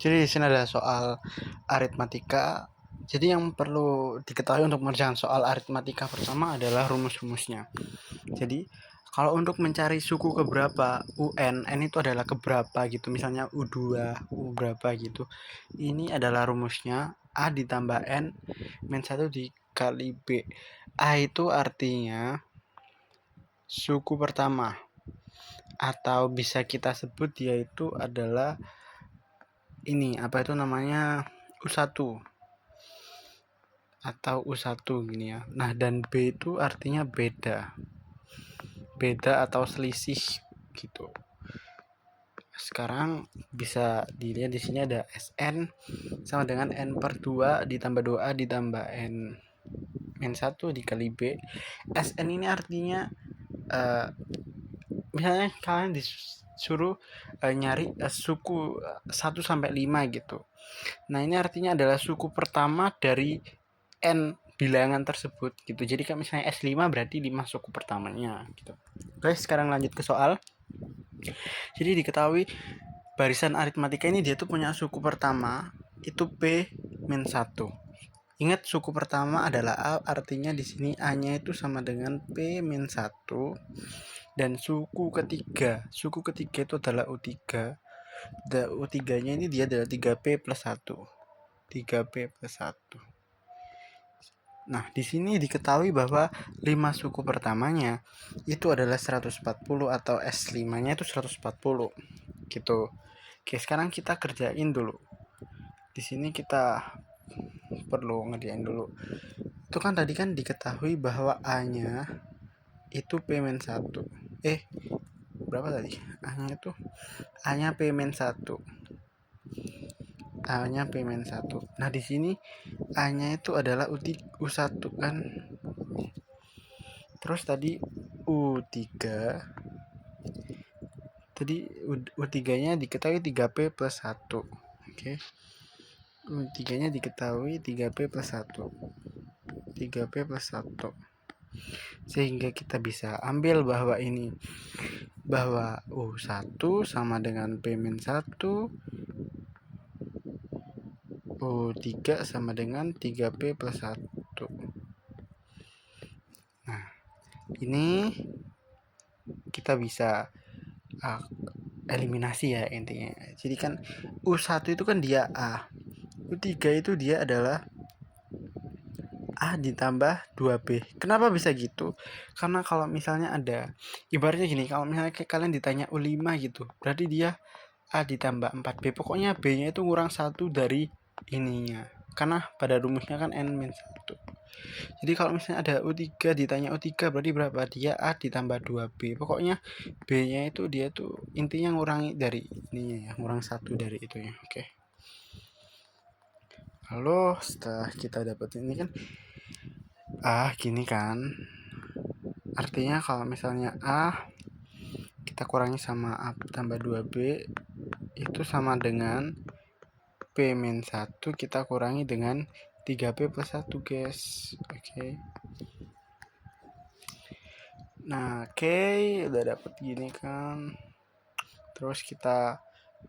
Jadi di sini ada soal aritmatika. Jadi yang perlu diketahui untuk mengerjakan soal aritmatika pertama adalah rumus-rumusnya. Jadi kalau untuk mencari suku keberapa UN itu adalah keberapa gitu. Misalnya U2, U berapa gitu. Ini adalah rumusnya A ditambah N min 1 dikali B. A itu artinya suku pertama, atau bisa kita sebut dia itu adalah ini apa itu namanya U1 atau U1 gini ya. Nah, dan B itu artinya beda. Beda atau selisih gitu. Sekarang bisa dilihat di sini ada SN sama dengan N per 2 ditambah 2A ditambah N min 1 dikali B. SN ini artinya misalnya kalian disuruh nyari suku 1 sampai 5 gitu. Nah, ini artinya adalah suku pertama dari N bilangan tersebut gitu. Jadi kalau misalnya S5 berarti 5 suku pertamanya gitu. Oke, sekarang lanjut ke soal. Jadi diketahui barisan aritmatika ini dia tuh punya suku pertama itu P min 1. Ingat suku pertama adalah A, artinya di sini A-nya itu sama dengan P min 1. Dan suku ketiga itu adalah U3. Dan U3-nya ini dia adalah 3P plus 1. 3P plus 1. Nah, di sini diketahui bahwa 5 suku pertamanya itu adalah 140 atau S5-nya itu 140 gitu. Oke, sekarang kita kerjain dulu. Di sini kita perlu ngerjain dulu. Itu kan tadi kan diketahui bahwa A-nya itu P-1. Berapa tadi? A-nya itu A-nya P-1. A-nya P-1. Nah, di sini A-nya itu adalah U1 kan. Terus tadi U3. Tadi U3-nya diketahui 3P plus 1. Oke. U3-nya diketahui 3P plus 1. 3P plus 1. Sehingga kita bisa ambil bahwa ini bahwa U1 sama dengan P-1, U3 sama dengan 3P plus 1. Nah, ini kita bisa eliminasi ya intinya. Jadi kan U1 itu kan dia A. U3 itu dia adalah A ditambah 2B. Kenapa bisa gitu? Karena kalau misalnya ada, ibaratnya gini, kalau misalnya kalian ditanya U5 gitu, berarti dia A ditambah 4B. Pokoknya B-nya itu ngurang 1 dari ininya. Karena pada rumusnya kan N-1. Jadi kalau misalnya ada U3 ditanya U3 berarti berapa? Dia A ditambah 2B. Pokoknya B-nya itu dia tuh intinya ngurangi dari ininya ya, ngurang 1 dari itunya. Oke. Lalu setelah kita dapat ini kan gini kan. Artinya kalau misalnya A kita kurangi sama A tambah 2B itu sama dengan P-1 kita kurangi dengan 3P plus 1 guys. Oke. Nah, oke, udah dapet gini kan. Terus kita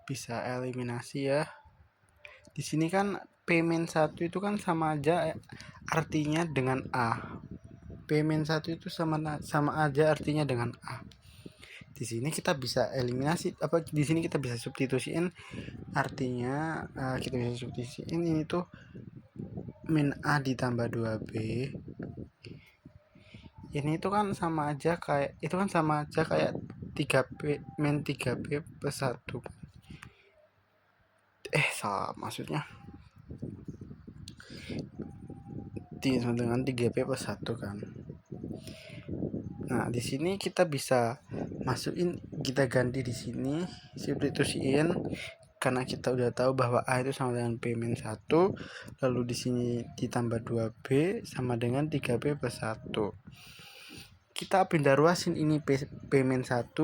bisa eliminasi ya. Di sini kan P-1 itu kan sama aja artinya dengan A. P-1 itu sama aja artinya dengan A. Di sini kita bisa eliminasi di sini kita bisa substitusiin artinya kita bisa substitusiin ini tuh min A ditambah 2B. Ini itu kan sama aja kayak 3P min 3P plus 1. Salah maksudnya. Sama dengan 3P plus 1 kan. Nah, di sini kita bisa masukin, kita ganti di sini substitusiin karena kita udah tahu bahwa A itu sama dengan P-1, lalu di sini ditambah 2B sama dengan 3B plus 1. Kita pindah ruasin ini P-1,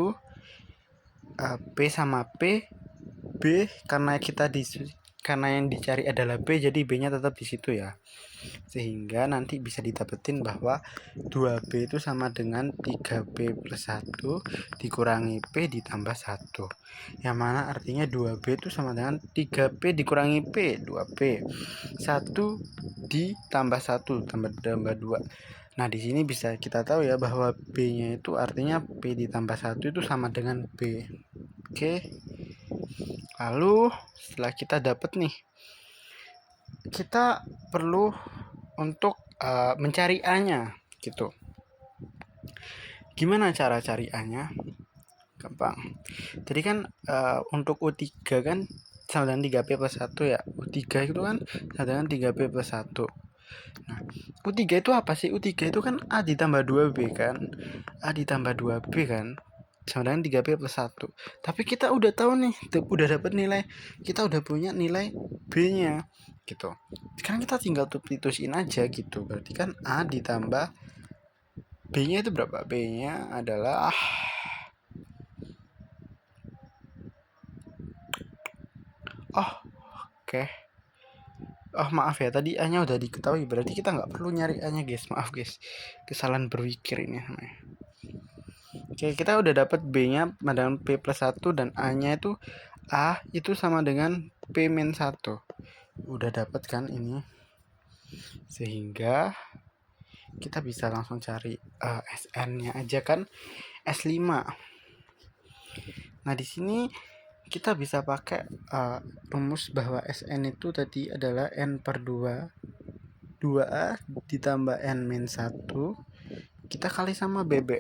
P sama P, B karena kita karena yang dicari adalah B, jadi B-nya tetap di situ ya. Sehingga nanti bisa didapetin bahwa 2B itu sama dengan 3B plus 1 dikurangi P ditambah 1. Yang mana artinya 2B itu sama dengan 3P dikurangi P, 2P. 1 ditambah 1 tambah 2. Nah, di sini bisa kita tahu ya bahwa B-nya itu artinya P ditambah 1 itu sama dengan B. Oke. Lalu setelah kita dapat nih, kita perlu untuk mencari A-nya gitu. Gimana cara cari A-nya? Gampang. Jadi kan untuk U3 kan sama dengan 3P plus 1 ya. U3 itu kan sama dengan 3P plus 1. Nah, U3 itu apa sih? U3 itu kan A ditambah 2B kan. A ditambah 2B kan sama dengan 3P plus 1. Tapi kita udah tahu nih, udah dapat nilai. Kita udah punya nilai B-nya gitu. Sekarang kita tinggal substitusiin aja gitu. Berarti kan A ditambah B-nya itu berapa? B-nya adalah oke. Oh maaf ya, tadi A-nya udah diketahui, berarti kita nggak perlu nyari A-nya guys. Maaf guys, kesalahan berpikir ini namanya. Oke, kita udah dapat B-nya dengan P plus 1 dan A-nya itu A itu sama dengan P min 1. Udah dapat kan ini. Sehingga kita bisa langsung cari SN-nya aja kan, S5. Nah, di sini kita bisa pakai rumus bahwa SN itu tadi adalah N per 2 2A ditambah N min 1 kita kali sama BB.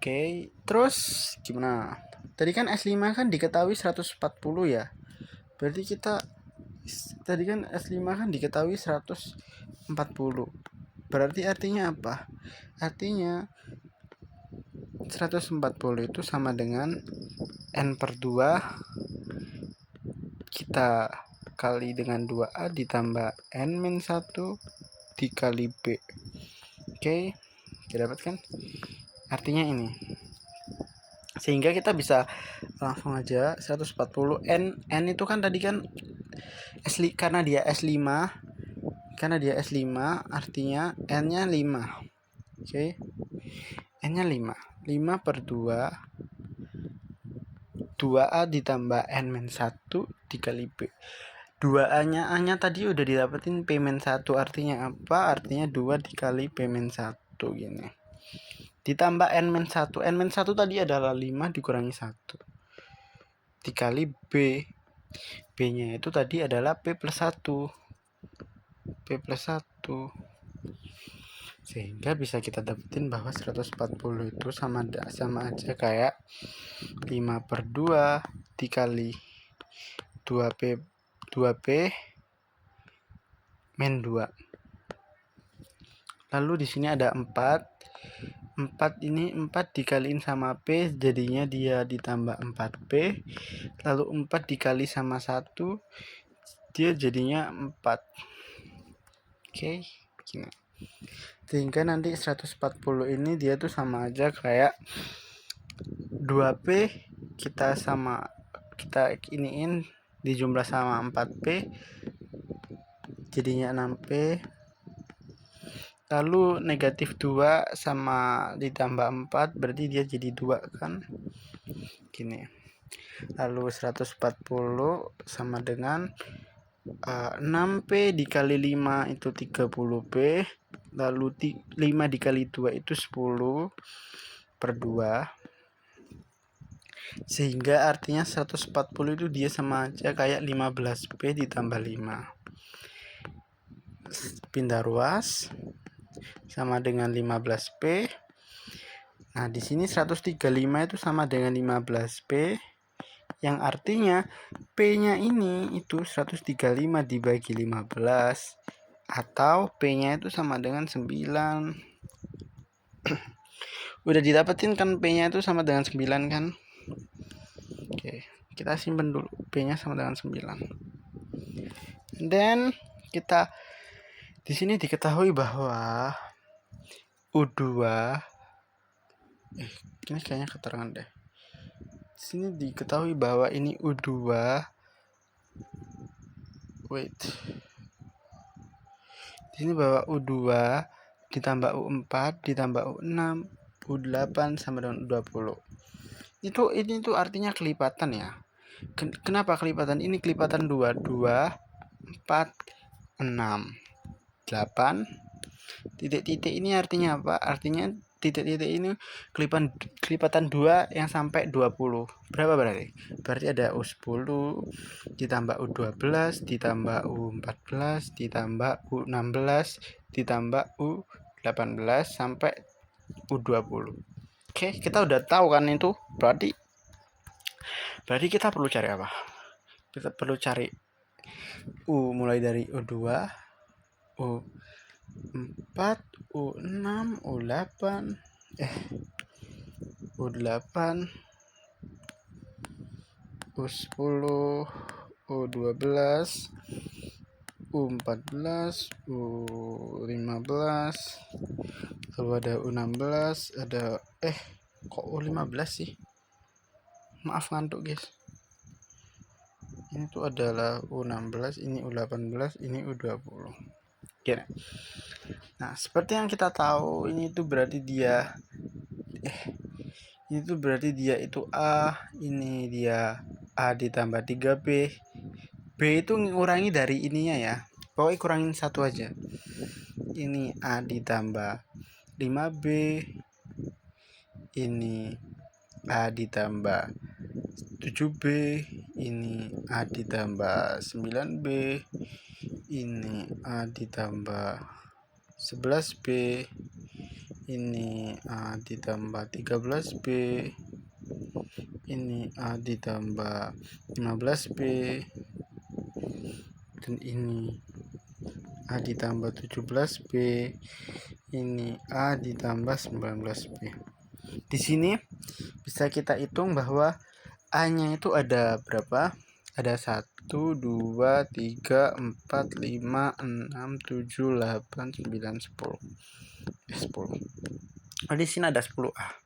Oke, terus gimana? Tadi kan S5 kan diketahui 140 ya. Berarti kita tadi kan S5 kan diketahui 140. Berarti artinya apa? Artinya 140 itu sama dengan N per 2 kita kali dengan 2A ditambah N min 1 dikali B. Oke, kita dapatkan artinya ini. Sehingga kita bisa langsung aja 140 N itu kan tadi kan karena dia S5 artinya N-nya 5. Oke. N-nya 5. 5 per 2 2A ditambah N min 1 dikali B. 2A-nya A-nya tadi udah didapetin P min 1, artinya apa? Artinya 2 dikali P min 1 gini. Ditambah N min 1. N min 1 tadi adalah 5 dikurangi 1. Dikali B. B-nya itu tadi adalah P plus 1. P plus 1. Sehingga bisa kita dapetin bahwa 140 itu sama aja kayak 5 per 2 dikali 2P min 2. Lalu di sini ada 4 ini 4 dikaliin sama P jadinya dia ditambah 4P, lalu 4 dikali sama 1 dia jadinya 4. Oke, gini. Sehingga nanti 140 ini dia tuh sama aja kayak 2P kita iniin dijumlah sama 4P jadinya 6P, lalu negatif 2 sama ditambah 4 berarti dia jadi 2 kan gini. Lalu 140 sama dengan 6P dikali 5 itu 30P, lalu 5 dikali 2 itu 10 per 2, sehingga artinya 140 itu dia sama aja kayak 15P ditambah 5. Pindah ruas sama dengan 15P. Nah, di sini 135 itu sama dengan 15P, yang artinya P-nya ini itu 135 dibagi 15 atau P-nya itu sama dengan 9. Udah didapetin kan P-nya itu sama dengan 9 kan? Oke, kita simpen dulu P-nya sama dengan 9. Dan kita di sini diketahui bahwa U2 ini kayaknya keterangan deh. Di sini diketahui bahwa ini U2 wait. Di sini bahwa U2 ditambah U4 ditambah U6 U8 sama dengan U20. Ini tuh artinya kelipatan ya. Kenapa kelipatan? Ini kelipatan 2, 4, 6, 8. Titik-titik ini artinya apa? Artinya titik-titik ini kelipatan 2 yang sampai 20. Berapa berarti? Berarti ada U10 ditambah U12 ditambah U14 ditambah U16 ditambah U18 sampai U20. Oke, kita udah tahu kan itu. Berarti kita perlu cari apa? Kita perlu cari U mulai dari U2, U4, U6, U8, U8, U10, U12, U14, U15, lalu ada U16, ada kok U15 sih? Maaf ngantuk guys. Ini tuh adalah U16, ini U18, ini U20. Oke. Nah, seperti yang kita tahu, ini tuh berarti dia itu A, ini dia A ditambah 3B. B itu ngurangi dari ininya ya. Pokoknya kurangin satu aja. Ini A ditambah 5B. Ini A ditambah 7B. Ini A ditambah 9B. Ini A ditambah 11B. Ini A ditambah 13B. Ini A ditambah 15B. Dan ini A ditambah 17B. Ini A ditambah 19B. Di sini bisa kita hitung bahwa A-nya itu ada berapa? Ada 1, 2, 3, 4, 5, 6, 7, 8, 9, 10. 10. Nah, di sini ada 10A.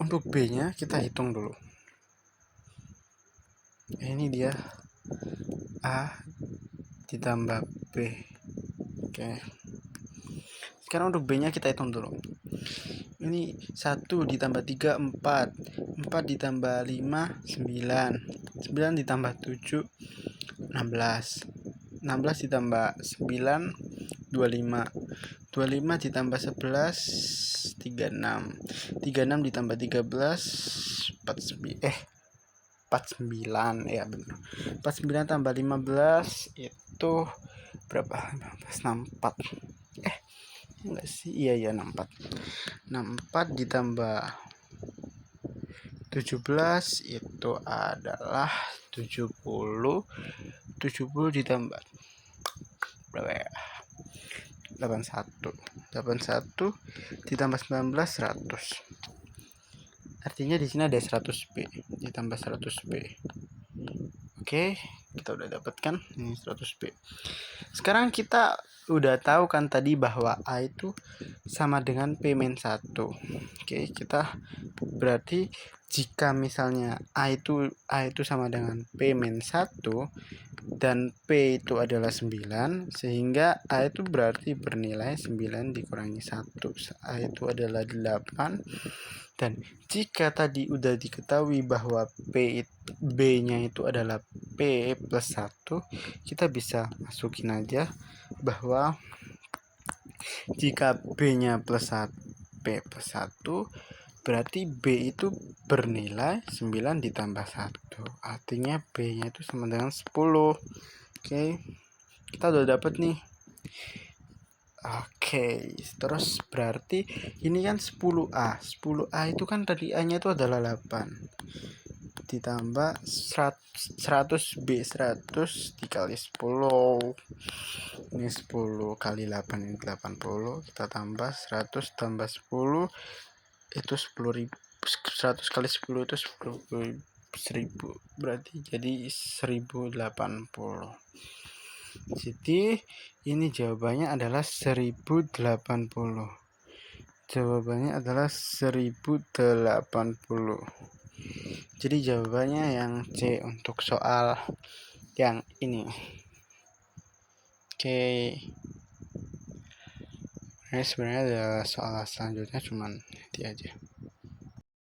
Untuk B-nya kita hitung dulu. Ini dia A ditambah B. Oke. Sekarang untuk B-nya kita hitung dulu. Ini 1 ditambah 3, 4. 4 ditambah 5, 9. 9 ditambah 7, 16. 16 ditambah 9, 25. 25 ditambah 11, 36. 36 ditambah 13, 49. Ya benar. 49 tambah 15 itu berapa? 64. Enggak sih, iya 64. 64 ditambah 17 itu adalah 70. 70 ditambah berapa ya? 81. 81 ditambah 19, 100. Artinya di sini ada 100B ditambah 100B. Oke, kita udah dapatkan ini 100B. Sekarang kita udah tahu kan tadi bahwa A itu sama dengan P-1. Oke, kita berarti jika misalnya A itu sama dengan P-1 dan P itu adalah 9, sehingga A itu berarti bernilai 9 dikurangi 1. A itu adalah 8. Dan jika tadi udah diketahui bahwa B-nya itu adalah P plus 1, kita bisa masukin aja bahwa jika B-nya plus 1, P plus 1, berarti B itu bernilai 9 ditambah 1. Artinya B-nya itu sama dengan 10. Oke, kita udah dapat nih. Oke, terus berarti ini kan 10A. 10A itu kan tadi A-nya itu adalah 8. Ditambah 100B, 100 dikali 10. Ini 10 kali 8 ini 80. Kita tambah 100 tambah 10 itu 10.000. 100 kali 10 itu 10.000. Berarti jadi 1080. Jadi ini jawabannya adalah 1080. Jawabannya adalah 1080. Jadi jawabannya yang C untuk soal yang ini. Oke, ini sebenarnya ada soal selanjutnya, cuman nanti aja.